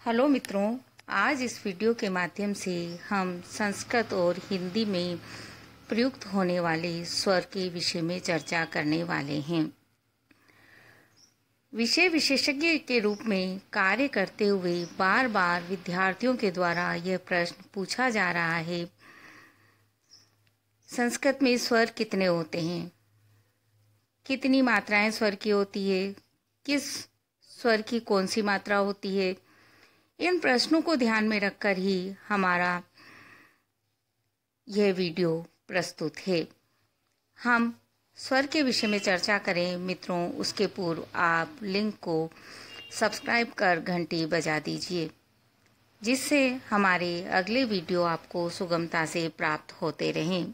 Hello मित्रों, आज इस वीडियो के माध्यम से हम संस्कृत और हिंदी में प्रयुक्त होने वाले स्वर के विषय में चर्चा करने वाले हैं। विषय विशेषज्ञ के रूप में कार्य करते हुए बार बार विद्यार्थियों के द्वारा यह प्रश्न पूछा जा रहा है, संस्कृत में स्वर कितने होते हैं, कितनी मात्राएं स्वर की होती है, किस स्वर की कौन सी मात्रा होती है। इन प्रश्नों को ध्यान में रखकर ही हमारा यह वीडियो प्रस्तुत है। हम स्वर के विषय में चर्चा करें मित्रों, उसके पूर्व आप लिंक को सब्सक्राइब कर घंटी बजा दीजिए, जिससे हमारे अगले वीडियो आपको सुगमता से प्राप्त होते रहें।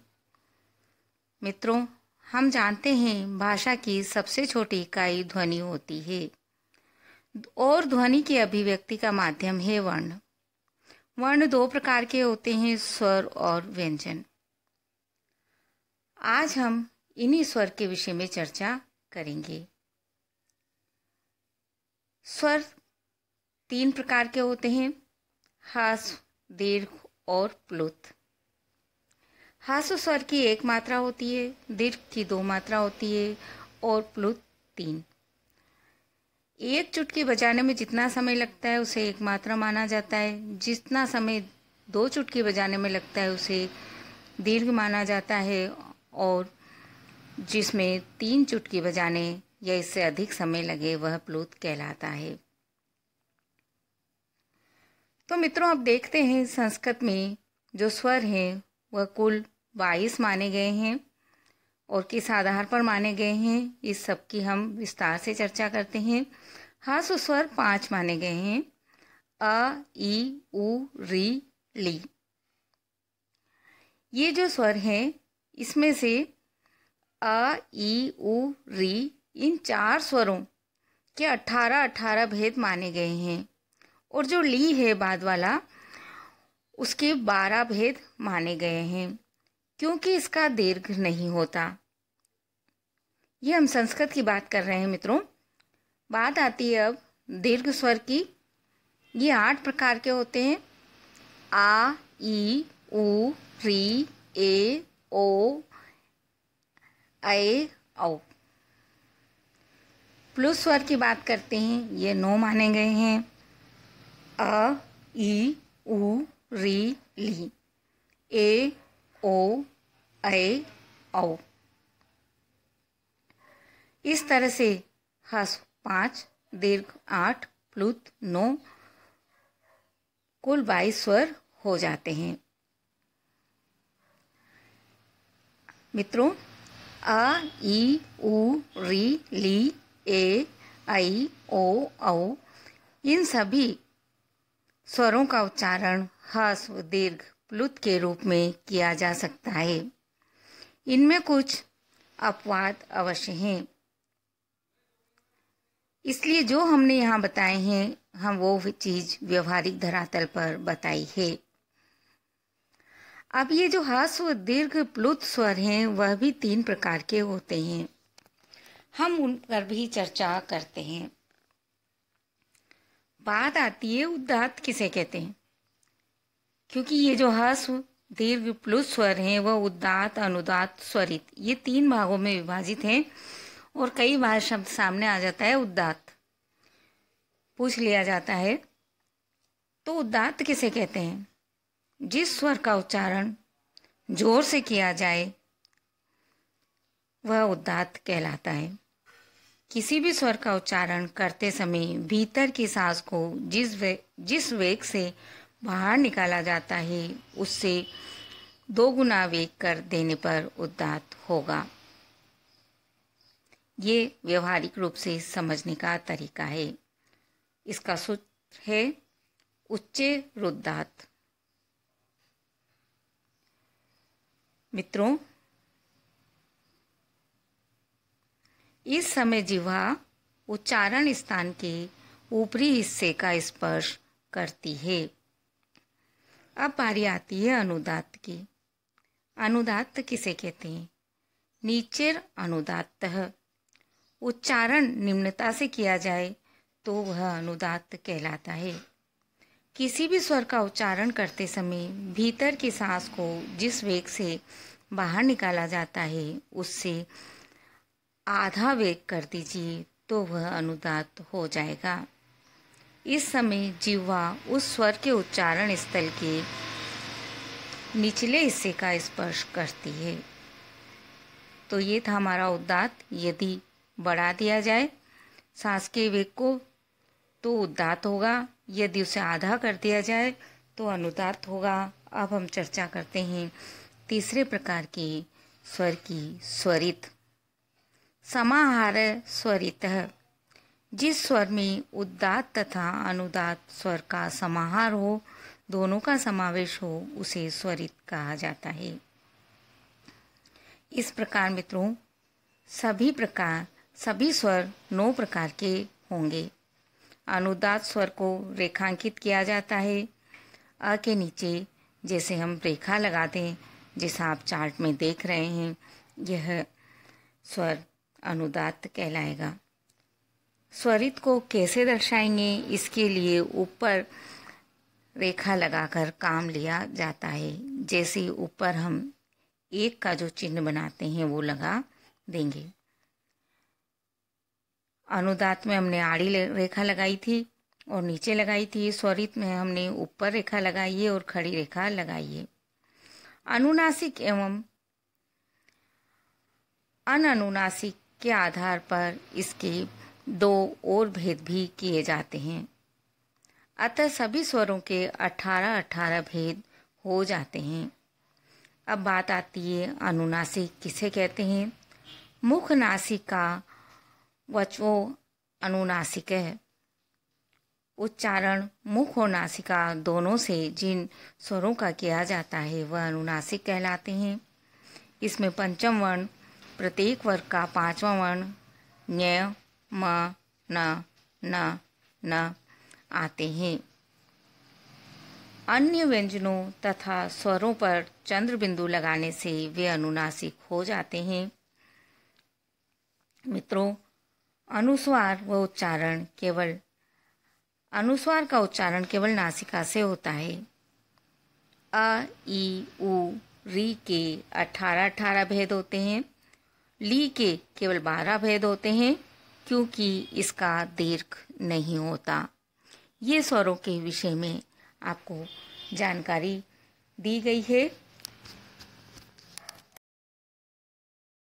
मित्रों, हम जानते हैं भाषा की सबसे छोटी इकाई ध्वनि होती है और ध्वनि की अभिव्यक्ति का माध्यम है वर्ण। वर्ण दो प्रकार के होते हैं, स्वर और व्यंजन। आज हम इन्हीं स्वर के विषय में चर्चा करेंगे। स्वर तीन प्रकार के होते हैं, ह्रस्व, दीर्घ और प्लुत। ह्रस्व स्वर की एक मात्रा होती है, दीर्घ की दो मात्रा होती है और प्लुत तीन। एक चुटकी बजाने में जितना समय लगता है उसे एक मात्रा माना जाता है, जितना समय दो चुटकी बजाने में लगता है उसे दीर्घ माना जाता है, और जिसमें तीन चुटकी बजाने या इससे अधिक समय लगे वह प्लुत कहलाता है। तो मित्रों, अब देखते हैं संस्कृत में जो स्वर हैं वह कुल 22 माने गए हैं और किस आधार पर माने गए हैं, इस सब की हम विस्तार से चर्चा करते हैं। ह्रस्व स्वर 5 माने गए हैं, अ, ई, उ, री, ली। ये जो स्वर हैं इसमें से अ, ई, उ, री, इन 4 स्वरों के 18 भेद माने गए हैं और जो ली है बाद वाला उसके 12 भेद माने गए हैं, क्योंकि इसका दीर्घ नहीं होता। ये हम संस्कृत की बात कर रहे हैं मित्रों। बात आती है अब दीर्घ स्वर की। ये 8 प्रकार के होते हैं, आ, ई, उ, री, ए, ओ, ऐ, औ। प्लुत स्वर की बात करते हैं, ये 9 माने गए हैं, अ, ई, उ, री, ली, ए, ओ, ऐ, औ। इस तरह से ह्रस्व 5, दीर्घ 8, प्लुत 9, कुल 22 स्वर हो जाते हैं। मित्रों, अ, ई, उ, री, ली, ए, ऐ, ओ, औ, इन सभी स्वरों का उच्चारण ह्रस्व, दीर्घ, प्लुत के रूप में किया जा सकता है। इनमें कुछ अपवाद अवश्य हैं, इसलिए जो हमने यहाँ बताए हैं हम वो चीज व्यवहारिक धरातल पर बताई है। अब ये जो ह्रस्व, दीर्घ, प्लुत स्वर हैं वह भी 3 प्रकार के होते हैं, हम उन पर भी चर्चा करते हैं। बात आती है उदात्त किसे कहते हैं, क्योंकि ये जो ह्रस्व, दीर्घ, प्लुत स्वर हैं वह उदात्त, अनुदात्त, स्वरित, ये 3 भागों में विभाजित हैं और कई बार शब्द सामने आ जाता है उदात्त, पूछ लिया जाता है। तो उदात्त किसे कहते हैं? जिस स्वर का उच्चारण जोर से किया जाए वह उदात्त कहलाता है। किसी भी स्वर का उच्चारण करते समय भीतर की सांस को जिस वेग से बाहर निकाला जाता है उससे 2 गुना वेग कर देने पर उदात्त होगा। ये व्यवहारिक रूप से समझने का तरीका है। इसका सूत्र है उच्चे रुदात्त। मित्रों, इस समय जिह्वा उच्चारण स्थान के ऊपरी हिस्से का स्पर्श करती है। अब बारी आती है अनुदात्त की। अनुदात्त किसे कहते हैं? नीचेर अनुदात्तः। उच्चारण निम्नता से किया जाए तो वह अनुदात्त कहलाता है। किसी भी स्वर का उच्चारण करते समय भीतर की सांस को जिस वेग से बाहर निकाला जाता है उससे आधा वेग कर दीजिए तो वह अनुदात हो जाएगा। इस समय जिह्वा उस स्वर के उच्चारण स्थल के निचले हिस्से का स्पर्श करती है। तो ये था हमारा उद्दात। यदि बढ़ा दिया जाए सांस के वेग को तो उद्दात होगा, यदि उसे आधा कर दिया जाए तो अनुदात होगा। अब हम चर्चा करते हैं तीसरे प्रकार के स्वर की, स्वरित। समाहार स्वरितः, जिस स्वर में उद्दात तथा अनुदात स्वर का समाहार हो, दोनों का समावेश हो, उसे स्वरित कहा जाता है। इस प्रकार मित्रों सभी स्वर 9 प्रकार के होंगे। अनुदात स्वर को रेखांकित किया जाता है। अ के नीचे जैसे हम रेखा लगाते हैं, जैसा आप चार्ट में देख रहे हैं, यह स्वर अनुदात कहलाएगा। स्वरित को कैसे दर्शाएंगे, इसके लिए ऊपर रेखा लगाकर काम लिया जाता है। जैसे ऊपर हम एक का जो चिन्ह बनाते हैं वो लगा देंगे। अनुदात में हमने आड़ी रेखा लगाई थी और नीचे लगाई थी। स्वरित में हमने ऊपर रेखा लगाई है और खड़ी रेखा लगाई है। अनुनासिक एवं अननुनासिक के आधार पर इसके 2 और भेद भी किए जाते हैं। अतः सभी स्वरों के 18 भेद हो जाते हैं। अब बात आती है अनुनासिक किसे कहते हैं। मुख नासिका वचो अनुनासिक है। उच्चारण मुख और नासिका दोनों से जिन स्वरों का किया जाता है वह अनुनासिक कहलाते हैं। इसमें पंचम वर्ण, प्रत्येक वर्ग का 5वां वर्ण ञ, म, न, न आते हैं। अन्य व्यंजनों तथा स्वरों पर चंद्र बिंदु लगाने से वे अनुनासिक हो जाते हैं। मित्रों, अनुस्वार का उच्चारण केवल नासिका से होता है। अ, ई, उ, री के 18 भेद होते हैं। ली के केवल 12 भेद होते हैं, क्योंकि इसका दीर्घ नहीं होता। ये स्वरों के विषय में आपको जानकारी दी गई है।